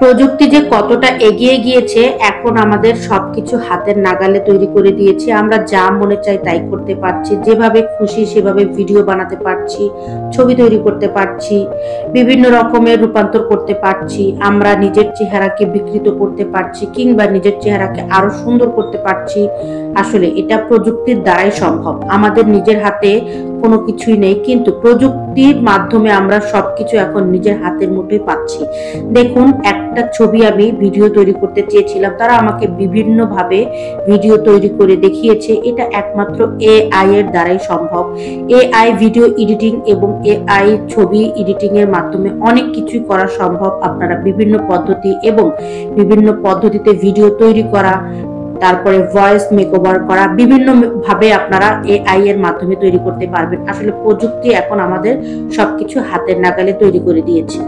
প্রযুক্তি যে কতটা এগিয়ে গিয়েছে, এখন আমাদের সবকিছু হাতের নাগালে তৈরি করে দিয়েছে। আমরা যা মনে চাই তাই করতে পারছি, যেভাবে খুশি সেভাবে ভিডিও বানাতে পারছি, ছবি তৈরি করতে পারছি, বিভিন্ন রকমের রূপান্তর করতে পারছি। আমরা নিজের চেহারাকে বিকৃত করতে পারছি কিংবা নিজের চেহারাকে আরো সুন্দর করতে পারছি। আসলে এটা প্রযুক্তির দ্বারাই সম্ভব। আমাদের নিজের হাতে কোনো কিছুই নেই, কিন্তু প্রযুক্তির মাধ্যমে আমরা সবকিছু এখন নিজের হাতের মুঠোয় পাচ্ছি। দেখুন, একটা ছবি আমি ভিডিও তৈরি করতে চেয়েছিলাম, তারা আমাকে বিভিন্ন ভাবে ভিডিও তৈরি করে দেখিয়েছে। এটা একমাত্র এআই এর দ্বারাই সম্ভব। এআই ভিডিও এডিটিং এবং এআই ছবি এডিটিং এর মাধ্যমে অনেক কিছুই করা সম্ভব। আপনারা বিভিন্ন পদ্ধতি এবং বিভিন্ন পদ্ধতিতে ভিডিও তৈরি করা, তারপরে ভয়েস মেকওভার করা, বিভিন্ন ভাবে আপনারা এআই এর মাধ্যমে তৈরি করতে পারবেন। আসলে প্রযুক্তি এখন আমাদের সবকিছু হাতের নাগালে তৈরি করে দিয়েছে।